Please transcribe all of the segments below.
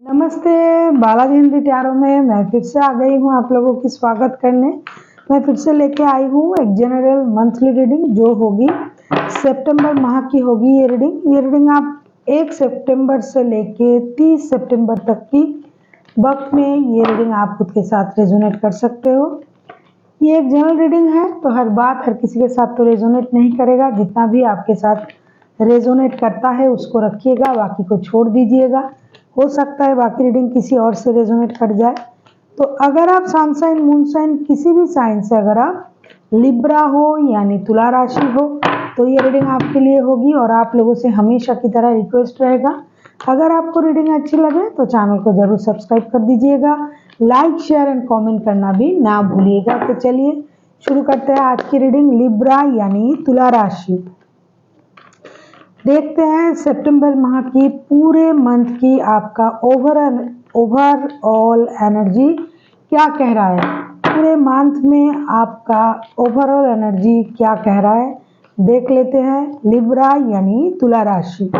नमस्ते, बालाजी हिंदी टैरो में मैं फिर से आ गई हूँ आप लोगों की स्वागत करने। मैं फिर से लेके आई हूँ एक जनरल मंथली रीडिंग जो होगी सितंबर माह की होगी। ये रीडिंग आप 1 सितंबर से लेके 30 सितंबर तक की वक्त में ये रीडिंग आप खुद के साथ रेजोनेट कर सकते हो। ये एक जनरल रीडिंग है तो हर बात हर किसी के साथ तो रेजोनेट नहीं करेगा। जितना भी आपके साथ रेजोनेट करता है उसको रखिएगा, बाकी को छोड़ दीजिएगा। हो सकता है बाकी रीडिंग किसी और से रेजोनेट कर जाए। तो अगर आप सन साइन मून साइन किसी भी साइन से अगर आप लिब्रा हो यानी तुला राशि हो तो ये रीडिंग आपके लिए होगी। और आप लोगों से हमेशा की तरह रिक्वेस्ट रहेगा, अगर आपको रीडिंग अच्छी लगे तो चैनल को जरूर सब्सक्राइब कर दीजिएगा, लाइक शेयर एंड कमेंट करना भी ना भूलिएगा। तो चलिए शुरू करते हैं आज की रीडिंग। लिब्रा यानी तुला राशि, देखते हैं सितंबर माह की पूरे मंथ की आपका ओवरऑल एनर्जी क्या कह रहा है। पूरे मंथ में आपका ओवरऑल एनर्जी क्या कह रहा है देख लेते हैं। लिब्रा यानी तुला राशि,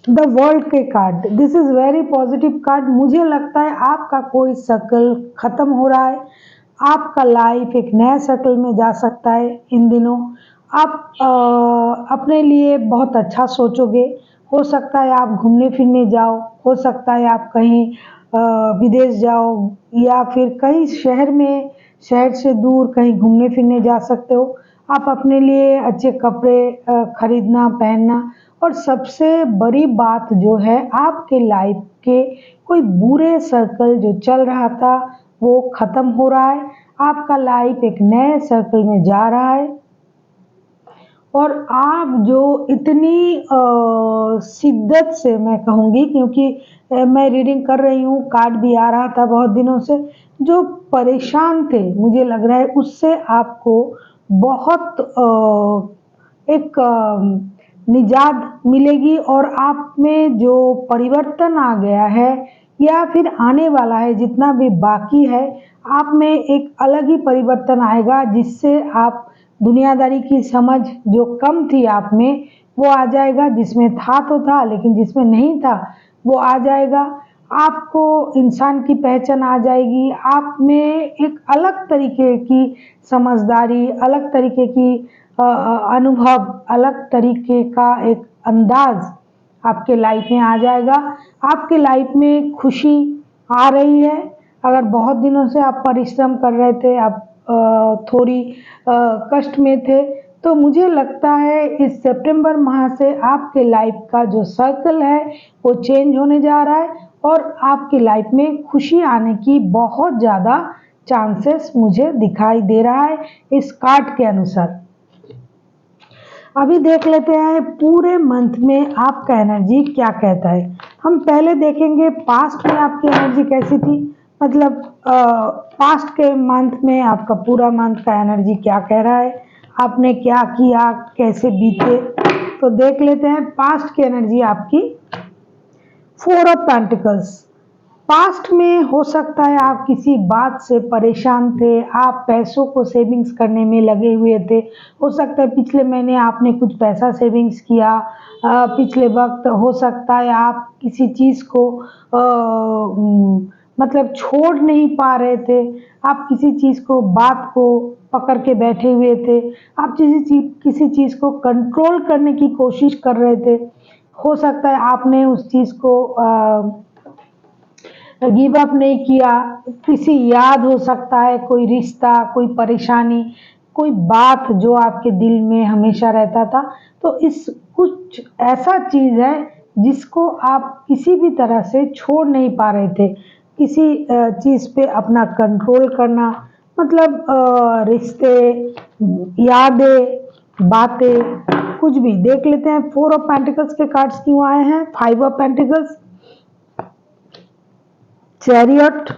द वर्ल्ड के card, this is very positive card. मुझे लगता है आपका कोई सर्कल खत्म हो रहा है, आपका लाइफ एक नए सर्कल में जा सकता है। इन दिनों आप अपने लिए बहुत अच्छा सोचोगे। हो सकता है आप घूमने फिरने जाओ, हो सकता है आप कहीं विदेश जाओ या फिर कहीं शहर से दूर कहीं घूमने फिरने जा सकते हो। आप अपने लिए अच्छे कपड़े खरीदना पहनना, और सबसे बड़ी बात जो है आपके लाइफ के कोई बुरे सर्कल जो चल रहा था वो खत्म हो रहा है। आपका लाइफ एक नए सर्कल में जा रहा है और आप जो इतनी शिद्दत से मैं कहूँगी, क्योंकि मैं रीडिंग कर रही हूँ, कार्ड भी आ रहा था बहुत दिनों से, जो परेशान थे मुझे लग रहा है उससे आपको बहुत एक निजात मिलेगी। और आप में जो परिवर्तन आ गया है या फिर आने वाला है, जितना भी बाकी है, आप में एक अलग ही परिवर्तन आएगा जिससे आप दुनियादारी की समझ जो कम थी आप में वो आ जाएगा। जिसमें था तो था, लेकिन जिसमें नहीं था वो आ जाएगा। आपको इंसान की पहचान आ जाएगी। आप में एक अलग तरीके की समझदारी, अलग तरीके की अनुभव, अलग तरीके का एक अंदाज आपके लाइफ में आ जाएगा। आपके लाइफ में खुशी आ रही है। अगर बहुत दिनों से आप परिश्रम कर रहे थे, आप थोड़ी कष्ट में थे, तो मुझे लगता है इस सितंबर माह से आपके लाइफ का जो सर्कल है वो चेंज होने जा रहा है और आपकी लाइफ में खुशी आने की बहुत ज़्यादा चांसेस मुझे दिखाई दे रहा है इस कार्ड के अनुसार। अभी देख लेते हैं पूरे मंथ में आपका एनर्जी क्या कहता है। हम पहले देखेंगे पास्ट में आपकी एनर्जी कैसी थी, मतलब पास्ट के मंथ में आपका पूरा मंथ का एनर्जी क्या कह रहा है, आपने क्या किया, कैसे बीते। तो देख लेते हैं पास्ट की एनर्जी आपकी। 4 ऑफ पेंटिकल्स, पास्ट में हो सकता है आप किसी बात से परेशान थे, आप पैसों को सेविंग्स करने में लगे हुए थे। हो सकता है पिछले महीने आपने कुछ पैसा सेविंग्स किया। पिछले वक्त हो सकता है आप किसी चीज़ को मतलब छोड़ नहीं पा रहे थे। आप किसी चीज़ को, बात को पकड़ के बैठे हुए थे। आप किसी चीज़ को कंट्रोल करने की कोशिश कर रहे थे। हो सकता है आपने उस चीज़ को गिव अप नहीं किया। किसी याद हो सकता है, कोई रिश्ता, कोई परेशानी, कोई बात जो आपके दिल में हमेशा रहता था। तो इस कुछ ऐसा चीज़ है जिसको आप किसी भी तरह से छोड़ नहीं पा रहे थे। किसी चीज़ पे अपना कंट्रोल करना, मतलब रिश्ते, यादें, बातें, कुछ भी। देख लेते हैं 4 ऑफ पेंटिकल्स के कार्ड्स क्यों आए हैं। 5 of pentacles, chariot,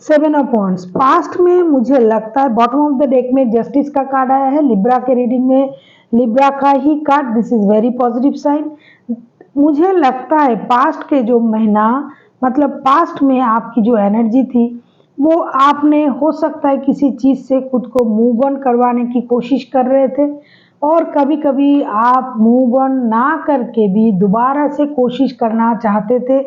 7 of wands. Past में मुझे लगता है बॉटम ऑफ द डेक में जस्टिस का कार्ड आया है। लिब्रा के रीडिंग में लिब्रा का ही card, this is very positive sign. मुझे लगता है पास्ट के जो महीना, मतलब पास्ट में आपकी जो एनर्जी थी वो आपने हो सकता है किसी चीज़ से खुद को मूव ऑन करवाने की कोशिश कर रहे थे। और कभी कभी आप मूव ऑन ना करके भी दोबारा से कोशिश करना चाहते थे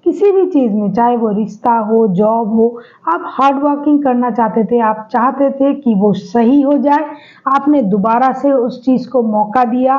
किसी भी चीज़ में, चाहे वो रिश्ता हो, जॉब हो। आप हार्ड वर्किंग करना चाहते थे, आप चाहते थे कि वो सही हो जाए, आपने दोबारा से उस चीज़ को मौका दिया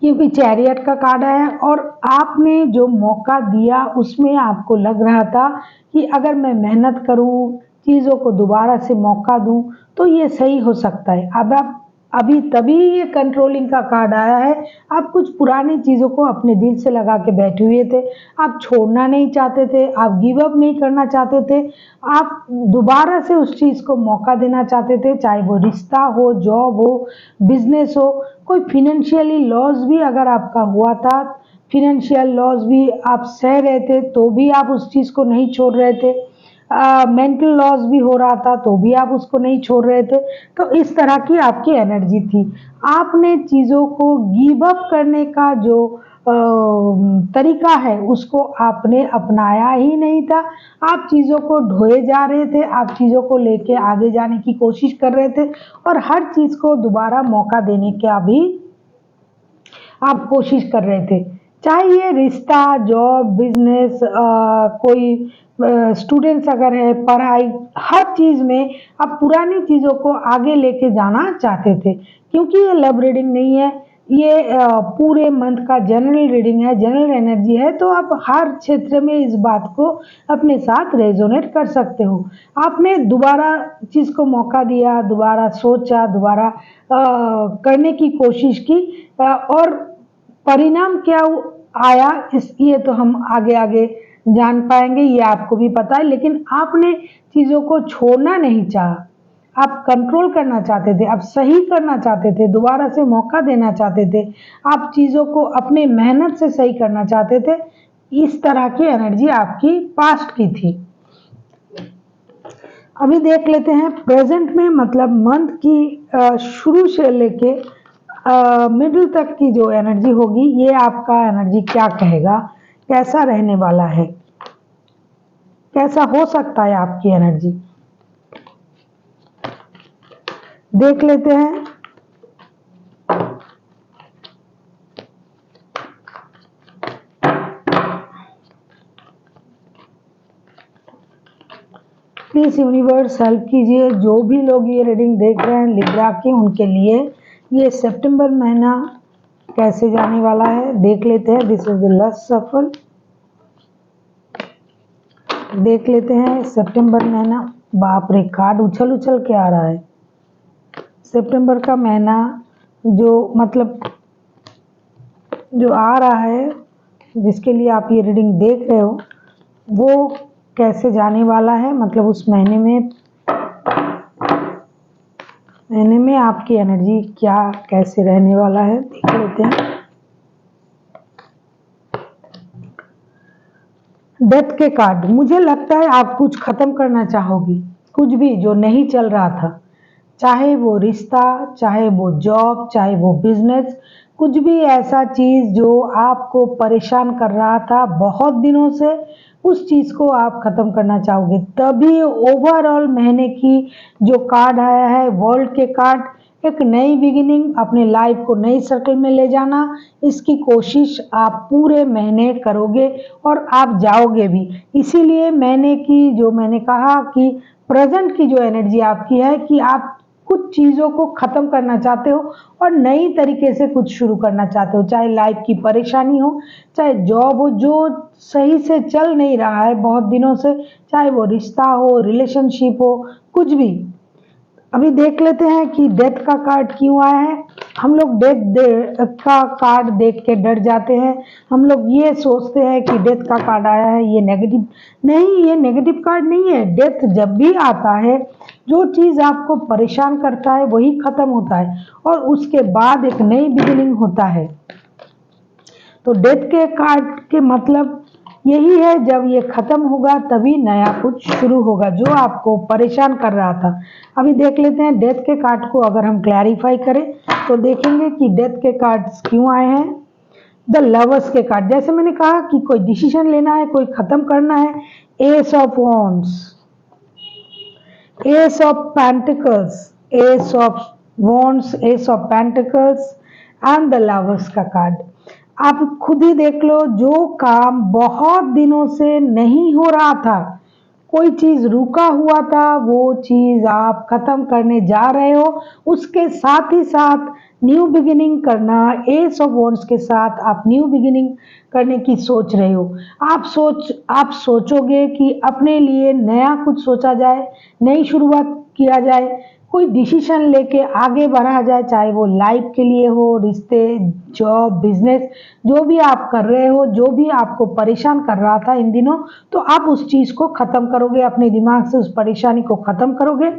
क्योंकि चैरियट का कार्ड आया और आपने जो मौका दिया उसमें आपको लग रहा था कि अगर मैं मेहनत करूं, चीज़ों को दोबारा से मौका दूं तो ये सही हो सकता है। अब आप अभी तभी ये कंट्रोलिंग का कार्ड आया है। आप कुछ पुरानी चीज़ों को अपने दिल से लगा के बैठे हुए थे, आप छोड़ना नहीं चाहते थे, आप गिव अप नहीं करना चाहते थे, आप दोबारा से उस चीज़ को मौका देना चाहते थे, चाहे वो रिश्ता हो, जॉब हो, बिजनेस हो। कोई फिनेंशियली लॉस भी अगर आपका हुआ था, फिनेंशियल लॉस भी आप सह रहे थे तो भी आप उस चीज़ को नहीं छोड़ रहे थे, मेंटल लॉस भी हो रहा था तो भी आप उसको नहीं छोड़ रहे थे। तो इस तरह की आपकी एनर्जी थी। आपने चीज़ों को गिव अप करने का जो तरीका है उसको आपने अपनाया ही नहीं था। आप चीज़ों को ढोए जा रहे थे, आप चीज़ों को लेके आगे जाने की कोशिश कर रहे थे और हर चीज़ को दोबारा मौका देने का भी आप कोशिश कर रहे थे। चाहे ये रिश्ता, जॉब, बिजनेस, कोई स्टूडेंट्स अगर है, पढ़ाई, हर चीज़ में आप पुरानी चीज़ों को आगे लेके जाना चाहते थे। क्योंकि ये लव रीडिंग नहीं है, ये पूरे मंथ का जनरल रीडिंग है, जनरल एनर्जी है, तो आप हर क्षेत्र में इस बात को अपने साथ रेजोनेट कर सकते हो। आपने दोबारा चीज़ को मौका दिया, दोबारा सोचा, दोबारा करने की कोशिश की, और परिणाम क्या आया इस ये तो हम आगे आगे जान पाएंगे, ये आपको भी पता है। लेकिन आपने चीज़ों को छोड़ना नहीं चाहा, आप कंट्रोल करना चाहते थे, आप सही करना चाहते थे, दोबारा से मौका देना चाहते थे, आप चीज़ों को अपने मेहनत से सही करना चाहते थे। इस तरह की एनर्जी आपकी पास्ट की थी। अभी देख लेते हैं प्रेजेंट में, मतलब मंथ की शुरू से लेके मिडिल तक की जो एनर्जी होगी, ये आपका एनर्जी क्या कहेगा, कैसा रहने वाला है, कैसा हो सकता है आपकी एनर्जी, देख लेते हैं। प्लीज यूनिवर्स हेल्प कीजिए, जो भी लोग ये रीडिंग देख रहे हैं लिब्रा की, उनके लिए ये सितंबर महीना कैसे जाने वाला है देख लेते हैं। दिस इज द लास्ट सफल, देख लेते हैं सितंबर महीना। बाप रे, कार्ड उछल उछल के आ रहा है। सितंबर का महीना जो मतलब जो आ रहा है, जिसके लिए आप ये रीडिंग देख रहे हो, वो कैसे जाने वाला है, मतलब उस महीने में आपकी एनर्जी क्या कैसे रहने वाला है, देख लेते हैं। डेथ के कार्ड, मुझे लगता है आप कुछ खत्म करना चाहोगी, कुछ भी जो नहीं चल रहा था, चाहे वो रिश्ता, चाहे वो जॉब, चाहे वो बिजनेस, कुछ भी ऐसा चीज जो आपको परेशान कर रहा था बहुत दिनों से, उस चीज को आप खत्म करना चाहोगे। तभी ओवरऑल महीने की जो कार्ड आया है, वर्ल्ड के कार्ड, एक नई बिगिनिंग, अपने लाइफ को नई सर्कल में ले जाना, इसकी कोशिश आप पूरे महीने करोगे और आप जाओगे भी। इसीलिए महीने की जो मैंने कहा कि प्रेजेंट की जो एनर्जी आपकी है कि आप कुछ चीज़ों को ख़त्म करना चाहते हो और नई तरीके से कुछ शुरू करना चाहते हो, चाहे लाइफ की परेशानी हो, चाहे जॉब हो जो सही से चल नहीं रहा है बहुत दिनों से, चाहे वो रिश्ता हो, रिलेशनशिप हो, कुछ भी। अभी देख लेते हैं कि डेथ का कार्ड क्यों आया है। हम लोग डेथ का कार्ड देख के डर जाते हैं, हम लोग ये सोचते हैं कि डेथ का कार्ड आया है ये नेगेटिव, नहीं, ये नेगेटिव कार्ड नहीं है। डेथ जब भी आता है, जो चीज़ आपको परेशान करता है वही खत्म होता है और उसके बाद एक नई बिगिनिंग होता है। तो डेथ के कार्ड के मतलब यही है, जब ये खत्म होगा तभी नया कुछ शुरू होगा जो आपको परेशान कर रहा था। अभी देख लेते हैं डेथ के कार्ड को अगर हम क्लैरिफाई करें तो देखेंगे कि डेथ के कार्ड्स क्यों आए हैं। द लवर्स के कार्ड, जैसे मैंने कहा कि कोई डिसीजन लेना है, कोई खत्म करना है। S of wands, S of pentacles, S of wands, S of pentacles and the lovers का कार्ड। आप खुद ही देख लो, जो काम बहुत दिनों से नहीं हो रहा था, कोई चीज रुका हुआ था, वो चीज आप खत्म करने जा रहे हो। उसके साथ ही साथ न्यू बिगिनिंग करना, एस ऑफ वॉन्ड्स के साथ आप न्यू बिगिनिंग करने की सोच रहे हो। आप सोचोगे कि अपने लिए नया कुछ सोचा जाए, नई शुरुआत किया जाए, कोई डिसीजन लेके आगे बढ़ा जाए, चाहे वो लाइफ के लिए हो, रिश्ते, जॉब, बिजनेस, जो भी आप कर रहे हो, जो भी आपको परेशान कर रहा था इन दिनों, तो आप उस चीज को खत्म करोगे, अपने दिमाग से उस परेशानी को खत्म करोगे।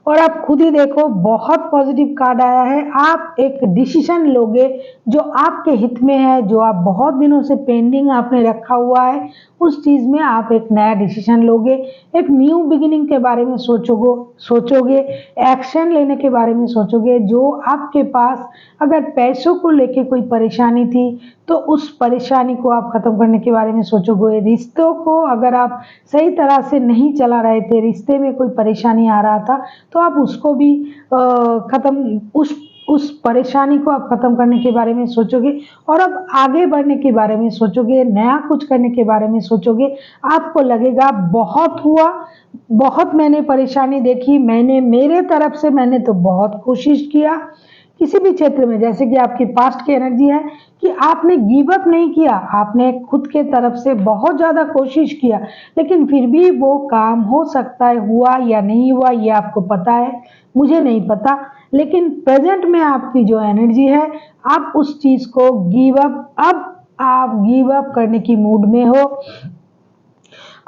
और आप खुद ही देखो, बहुत पॉजिटिव कार्ड आया है। आप एक डिसीजन लोगे जो आपके हित में है, जो आप बहुत दिनों से पेंडिंग आपने रखा हुआ है, उस चीज में आप एक नया डिसीजन लोगे, एक न्यू बिगिनिंग के बारे में सोचोगे, एक्शन लेने के बारे में सोचोगे। जो आपके पास अगर पैसों को लेके कोई परेशानी थी, तो उस परेशानी को आप खत्म करने के बारे में सोचोगे। रिश्तों को अगर आप सही तरह से नहीं चला रहे थे, रिश्ते में कोई परेशानी आ रहा था, तो आप उसको भी खत्म, उस परेशानी को आप खत्म करने के बारे में सोचोगे। और अब आगे बढ़ने के बारे में सोचोगे, नया कुछ करने के बारे में सोचोगे। आपको लगेगा बहुत हुआ, बहुत मैंने परेशानी देखी, मैंने मेरे तरफ से मैंने तो बहुत कोशिश किया किसी भी क्षेत्र में। जैसे कि आपकी पास्ट की एनर्जी है कि आपने गिव अप नहीं किया, आपने खुद के तरफ से बहुत ज्यादा कोशिश किया, लेकिन फिर भी वो काम हो सकता है हुआ या नहीं हुआ, ये आपको पता है, मुझे नहीं पता। लेकिन प्रेजेंट में आपकी जो एनर्जी है, आप उस चीज को गिव अप, अब आप गिव अप करने की मूड में हो।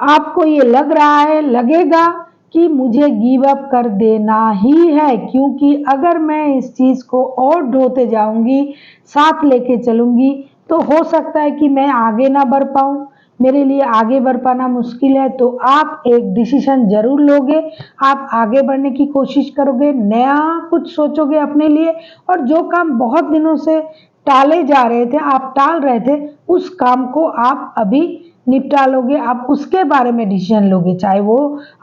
आपको ये लग रहा है, लगेगा कि मुझे गिव अप कर देना ही है, क्योंकि अगर मैं इस चीज को और ढोते जाऊंगी, साथ लेके चलूंगी, तो हो सकता है कि मैं आगे ना बढ़ पाऊं, मेरे लिए आगे बढ़ पाना मुश्किल है। तो आप एक डिसीजन जरूर लोगे, आप आगे बढ़ने की कोशिश करोगे, नया कुछ सोचोगे अपने लिए। और जो काम बहुत दिनों से टाले जा रहे थे, आप टाल रहे थे, उस काम को आप अभी निपटा लोगे, आप उसके बारे में डिसीजन लोगे। चाहे वो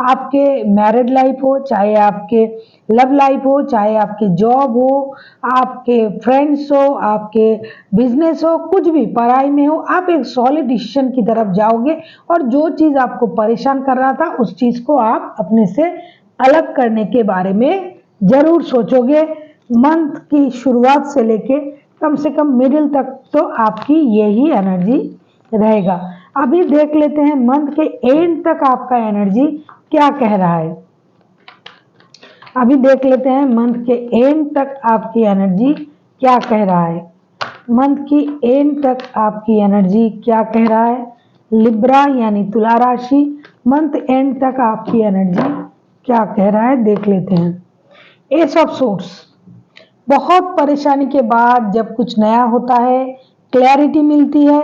आपके मैरिड लाइफ हो, चाहे आपके लव लाइफ हो, चाहे आपकी जॉब हो, आपके फ्रेंड्स हो, आपके बिजनेस हो, कुछ भी पढ़ाई में हो, आप एक सॉलिड डिसीजन की तरफ जाओगे। और जो चीज आपको परेशान कर रहा था, उस चीज को आप अपने से अलग करने के बारे में जरूर सोचोगे। मंथ की शुरुआत से लेके कम से कम मिडिल तक तो आपकी यही एनर्जी रहेगा। अभी देख लेते हैं मंथ के एंड तक आपका एनर्जी क्या कह रहा है। अभी देख लेते हैं मंथ के एंड तक आपकी एनर्जी क्या कह रहा है। मंथ की एंड तक आपकी एनर्जी क्या कह रहा है। लिब्रा यानी तुला राशि, मंथ एंड तक आपकी एनर्जी क्या कह रहा है, देख लेते हैं। एस ऑफ सोर्स, बहुत परेशानी के बाद जब कुछ नया होता है, क्लैरिटी मिलती है,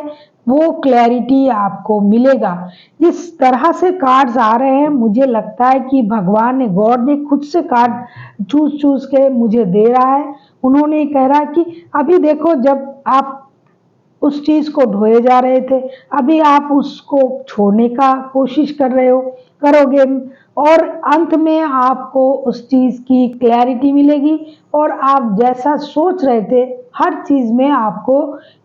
वो क्लैरिटी आपको मिलेगा। जिस तरह से कार्ड्स आ रहे हैं, मुझे लगता है कि भगवान ने, गॉड ने खुद से कार्ड चूज के मुझे दे रहा है। उन्होंने कह रहा है कि अभी देखो, जब आप उस चीज को ढोए जा रहे थे, अभी आप उसको छोड़ने का कोशिश कर रहे हो, करोगे, और अंत में आपको उस चीज की क्लैरिटी मिलेगी। और आप जैसा सोच रहे थे, हर चीज में आपको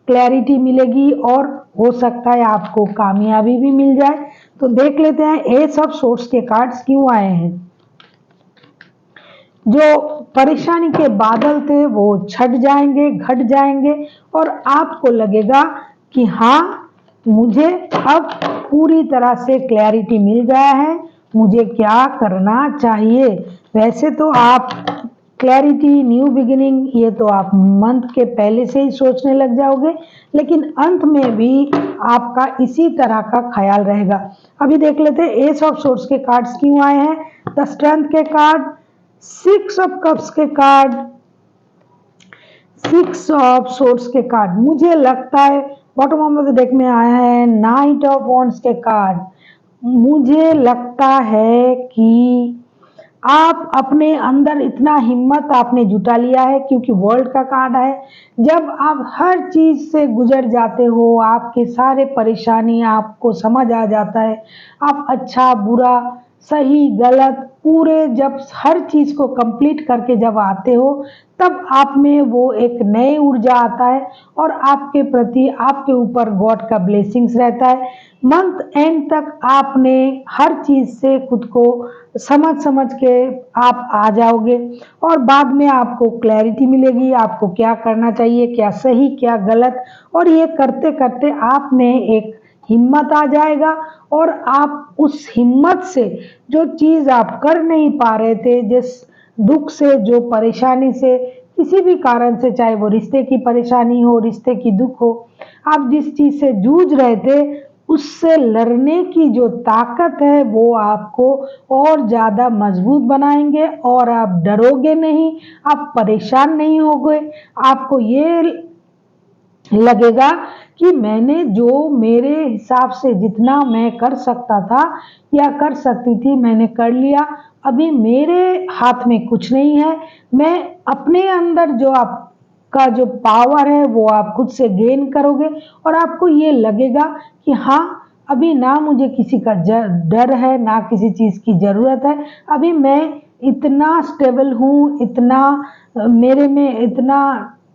क्लैरिटी मिलेगी, और हो सकता है आपको कामयाबी भी मिल जाए। तो देख लेते हैं एस ऑफ सोर्स के कार्ड्स क्यों आए हैं। जो परेशानी के बादल थे वो छट जाएंगे, घट जाएंगे, और आपको लगेगा कि हाँ, मुझे अब पूरी तरह से क्लैरिटी मिल गया है, मुझे क्या करना चाहिए। वैसे तो आप क्लैरिटी, न्यू बिगिनिंग, ये तो आप मंथ के पहले से ही सोचने लग जाओगे, लेकिन अंत में भी आपका इसी तरह का ख्याल रहेगा। अभी देख लेते हैं एस ऑफ सोर्स के कार्ड्स क्यों आए हैं। द स्ट्रेंथ के कार्ड, सिक्स ऑफ कप्स के कार्ड, सिक्स ऑफ सोर्स के कार्ड, मुझे लगता है बॉटम ऑफ द डेक में आया है नाइट ऑफ वॉन्ड्स के कार्ड। मुझे लगता है कि आप अपने अंदर इतना हिम्मत आपने जुटा लिया है, क्योंकि वर्ल्ड का कार्ड है। जब आप हर चीज से गुजर जाते हो, आपके सारे परेशानी आपको समझ आ जाता है, आप अच्छा बुरा सही गलत पूरे जब हर चीज़ को कंप्लीट करके जब आते हो, तब आप में वो एक नई ऊर्जा आता है और आपके प्रति आपके ऊपर गॉड का ब्लेसिंग्स रहता है। मंथ एंड तक आपने हर चीज़ से खुद को समझ समझ के आप आ जाओगे और बाद में आपको क्लैरिटी मिलेगी, आपको क्या करना चाहिए, क्या सही क्या गलत। और ये करते करते आप में एक हिम्मत आ जाएगा और आप उस हिम्मत से जो चीज़ आप कर नहीं पा रहे थे, जिस दुख से, जो परेशानी से, किसी भी कारण से, चाहे वो रिश्ते की परेशानी हो, रिश्ते की दुख हो, आप जिस चीज़ से जूझ रहे थे, उससे लड़ने की जो ताकत है वो आपको और ज़्यादा मजबूत बनाएंगे और आप डरोगे नहीं, आप परेशान नहीं होगे। आपको ये लगेगा कि मैंने जो मेरे हिसाब से जितना मैं कर सकता था या कर सकती थी मैंने कर लिया, अभी मेरे हाथ में कुछ नहीं है। मैं अपने अंदर जो आपका जो पावर है वो आप खुद से गेन करोगे और आपको ये लगेगा कि हाँ, अभी ना मुझे किसी का डर है, ना किसी चीज़ की ज़रूरत है। अभी मैं इतना स्टेबल हूँ, इतना मेरे में इतना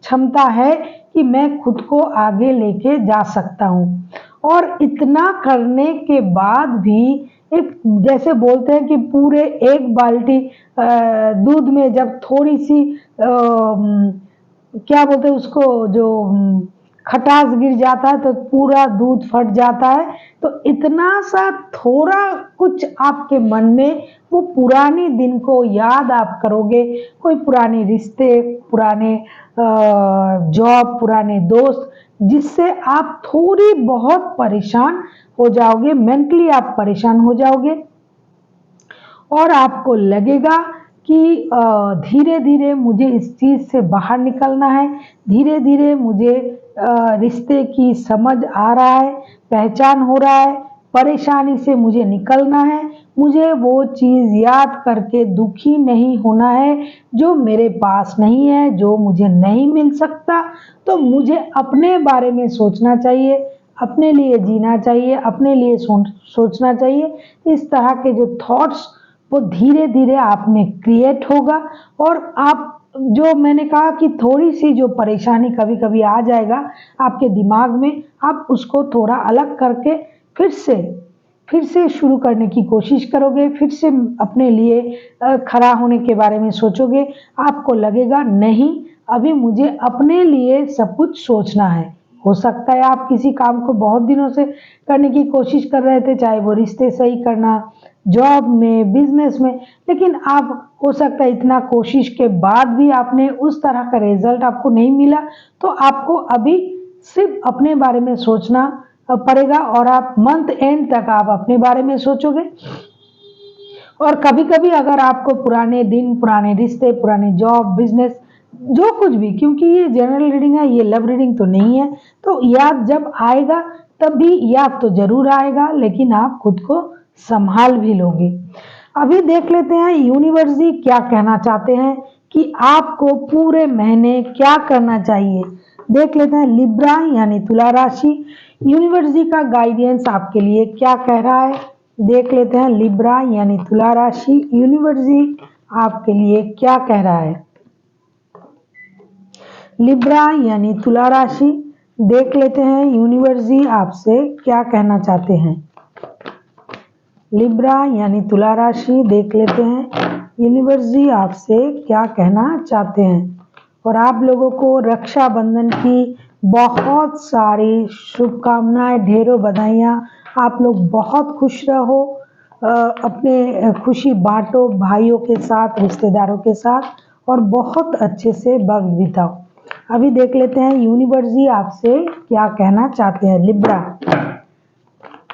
क्षमता है कि मैं खुद को आगे लेके जा सकता हूँ। और इतना करने के बाद भी एक जैसे बोलते हैं कि पूरे एक बाल्टी दूध में जब थोड़ी सी क्या बोलते हैं उसको, जो खटास गिर जाता है तो पूरा दूध फट जाता है। तो इतना सा थोड़ा कुछ आपके मन में वो पुराने दिन को याद आप करोगे, कोई पुराने रिश्ते, पुराने जॉब, पुराने दोस्त, जिससे आप थोड़ी बहुत परेशान हो जाओगे, मेंटली आप परेशान हो जाओगे और आपको लगेगा कि धीरे धीरे मुझे इस चीज़ से बाहर निकलना है, धीरे धीरे मुझे रिश्ते की समझ आ रहा है, पहचान हो रहा है, परेशानी से मुझे निकलना है, मुझे वो चीज़ याद करके दुखी नहीं होना है जो मेरे पास नहीं है, जो मुझे नहीं मिल सकता। तो मुझे अपने बारे में सोचना चाहिए, अपने लिए जीना चाहिए, अपने लिए सोचना चाहिए। इस तरह के जो थॉट्स वो धीरे धीरे आप में क्रिएट होगा और आप जो मैंने कहा कि थोड़ी सी जो परेशानी कभी कभी आ जाएगा आपके दिमाग में, आप उसको थोड़ा अलग करके फिर से शुरू करने की कोशिश करोगे, फिर से अपने लिए खड़ा होने के बारे में सोचोगे। आपको लगेगा नहीं, अभी मुझे अपने लिए सब कुछ सोचना है। हो सकता है आप किसी काम को बहुत दिनों से करने की कोशिश कर रहे थे, चाहे वो रिश्ते सही करना, जॉब में, बिजनेस में, लेकिन आप हो सकता है इतना कोशिश के बाद भी आपने उस तरह का रिजल्ट आपको नहीं मिला। तो आपको अभी सिर्फ अपने बारे में सोचना पड़ेगा और आप मंथ एंड तक आप अपने बारे में सोचोगे। और कभी कभी अगर आपको पुराने दिन, पुराने रिश्ते, पुराने जॉब, बिजनेस, जो कुछ भी, क्योंकि ये जनरल रीडिंग है, ये लव रीडिंग तो नहीं है, तो याद जब आएगा तब भी याद तो जरूर आएगा, लेकिन आप खुद को संभाल भी लोगे। अभी देख लेते हैं यूनिवर्स जी क्या कहना चाहते हैं कि आपको पूरे महीने क्या करना चाहिए। देख लेते हैं लिब्रा यानी तुला राशि, यूनिवर्स जी का गाइडेंस आपके लिए क्या कह रहा है। देख लेते हैं लिब्रा यानी तुला राशि, यूनिवर्स जी आपके लिए क्या कह रहा है। लिब्रा यानी तुला राशि, देख लेते हैं यूनिवर्स जी आपसे क्या कहना चाहते हैं। लिब्रा यानी तुला राशि, देख लेते हैं यूनिवर्स जी आपसे क्या कहना चाहते हैं। और आप लोगों को रक्षाबंधन की बहुत सारी शुभकामनाएं, ढेरों बधाइयाँ। आप लोग बहुत खुश रहो, अपने खुशी बांटो भाइयों के साथ, रिश्तेदारों के साथ, और बहुत अच्छे से वक्त बिताओ। अभी देख लेते हैं यूनिवर्स जी आपसे क्या कहना चाहते हैं। लिब्रा,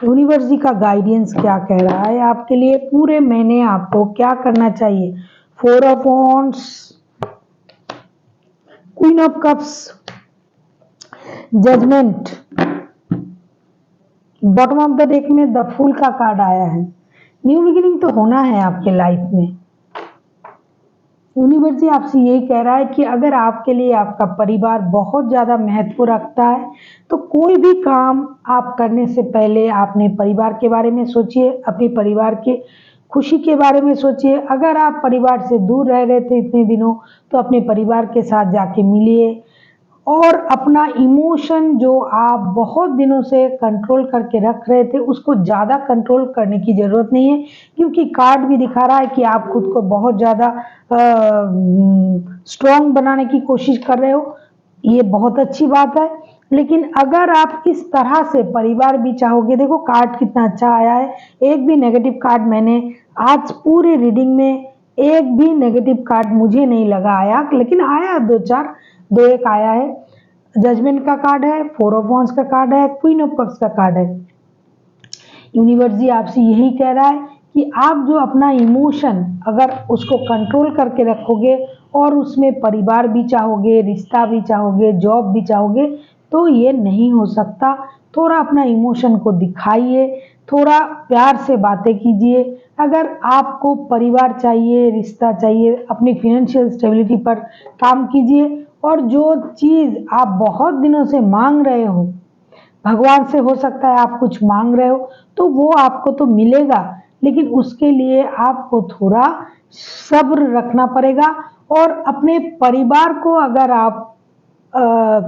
यूनिवर्स जी का गाइडेंस क्या कह रहा है आपके लिए, पूरे महीने आपको क्या करना चाहिए। 4 of wands, queen of cups, judgement, bottom of the deck में द फूल का कार्ड आया है। न्यू बिगिनिंग तो होना है आपके लाइफ में। यूनिवर्स जी आपसे यही कह रहा है कि अगर आपके लिए आपका परिवार बहुत ज़्यादा महत्व रखता है तो कोई भी काम आप करने से पहले अपने परिवार के बारे में सोचिए, अपने परिवार के खुशी के बारे में सोचिए। अगर आप परिवार से दूर रह रहे थे इतने दिनों, तो अपने परिवार के साथ जाके मिलिए और अपना इमोशन जो आप बहुत दिनों से कंट्रोल करके रख रहे थे, उसको ज़्यादा कंट्रोल करने की ज़रूरत नहीं है, क्योंकि कार्ड भी दिखा रहा है कि आप खुद को बहुत ज़्यादा स्ट्रॉन्ग बनाने की कोशिश कर रहे हो। ये बहुत अच्छी बात है, लेकिन अगर आप इस तरह से परिवार भी चाहोगे, देखो कार्ड कितना अच्छा आया है। एक भी नेगेटिव कार्ड मैंने आज पूरी रीडिंग में, एक भी नेगेटिव कार्ड मुझे नहीं लगा आया, लेकिन आया दो एक आया है। जजमेंट का कार्ड है, 4 ऑफ वॉन्ड्स का कार्ड है, क्वीन ऑफ कप्स का कार्ड है। यूनिवर्स जी आपसे यही कह रहा है कि आप जो अपना इमोशन अगर उसको कंट्रोल करके रखोगे और उसमें परिवार भी चाहोगे, रिश्ता भी चाहोगे, जॉब भी चाहोगे, तो ये नहीं हो सकता। थोड़ा अपना इमोशन को दिखाइए, थोड़ा प्यार से बातें कीजिए। अगर आपको परिवार चाहिए, रिश्ता चाहिए, अपनी फिनेंशियल स्टेबिलिटी पर काम कीजिए और जो चीज़ आप बहुत दिनों से मांग रहे हो, भगवान से हो सकता है आप कुछ मांग रहे हो, तो वो आपको तो मिलेगा, लेकिन उसके लिए आपको थोड़ा सब्र रखना पड़ेगा। और अपने परिवार को अगर आप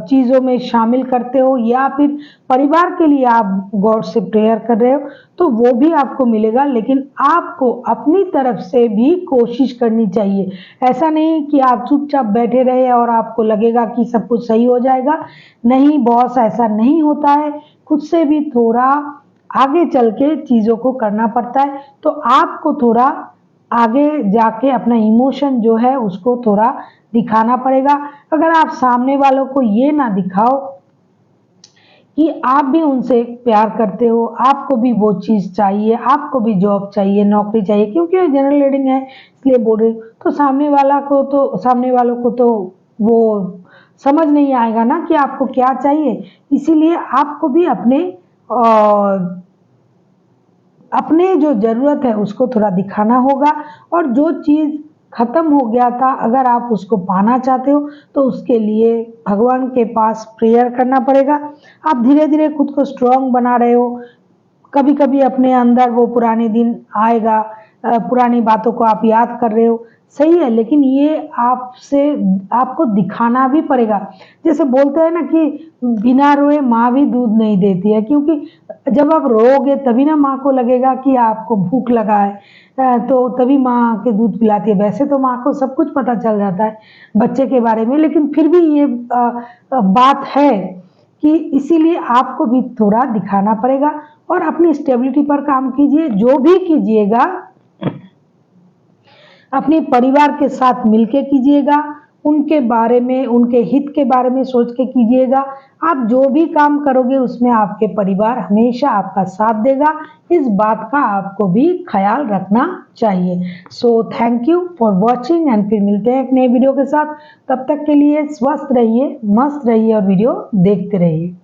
चीज़ों में शामिल करते हो या फिर परिवार के लिए आप गॉड से प्रेयर कर रहे हो, तो वो भी आपको मिलेगा, लेकिन आपको अपनी तरफ से भी कोशिश करनी चाहिए। ऐसा नहीं कि आप चुपचाप बैठे रहे और आपको लगेगा कि सब कुछ सही हो जाएगा। नहीं बॉस, ऐसा नहीं होता है। खुद से भी थोड़ा आगे चल के चीज़ों को करना पड़ता है। तो आपको थोड़ा आगे जाके अपना इमोशन जो है उसको थोड़ा दिखाना पड़ेगा। अगर आप सामने वालों को ये ना दिखाओ कि आप भी उनसे प्यार करते हो, आपको भी वो चीज़ चाहिए, आपको भी जॉब चाहिए, नौकरी चाहिए, क्योंकि ये जनरल रीडिंग है इसलिए बोल रही हूँ, तो सामने वालों को तो वो समझ नहीं आएगा ना कि आपको क्या चाहिए। इसीलिए आपको भी अपने जो ज़रूरत है उसको थोड़ा दिखाना होगा। और जो चीज़ ख़त्म हो गया था, अगर आप उसको पाना चाहते हो, तो उसके लिए भगवान के पास प्रेयर करना पड़ेगा। आप धीरे धीरे खुद को स्ट्रॉन्ग बना रहे हो। कभी कभी अपने अंदर वो पुराने दिन आएगा, पुरानी बातों को आप याद कर रहे हो, सही है, लेकिन ये आपको दिखाना भी पड़ेगा। जैसे बोलते हैं ना कि बिना रोए माँ भी दूध नहीं देती है, क्योंकि जब आप रोओगे तभी ना माँ को लगेगा कि आपको भूख लगा है, तो तभी माँ के दूध पिलाती है। वैसे तो माँ को सब कुछ पता चल जाता है बच्चे के बारे में, लेकिन फिर भी ये बात है कि इसीलिए आपको भी थोड़ा दिखाना पड़ेगा। और अपनी स्टेबिलिटी पर काम कीजिए। जो भी कीजिएगा अपने परिवार के साथ मिलके कीजिएगा, उनके बारे में, उनके हित के बारे में सोच के कीजिएगा। आप जो भी काम करोगे उसमें आपके परिवार हमेशा आपका साथ देगा, इस बात का आपको भी ख्याल रखना चाहिए। So thank you for watching and फिर मिलते हैं एक नए वीडियो के साथ। तब तक के लिए स्वस्थ रहिए, मस्त रहिए और वीडियो देखते रहिए।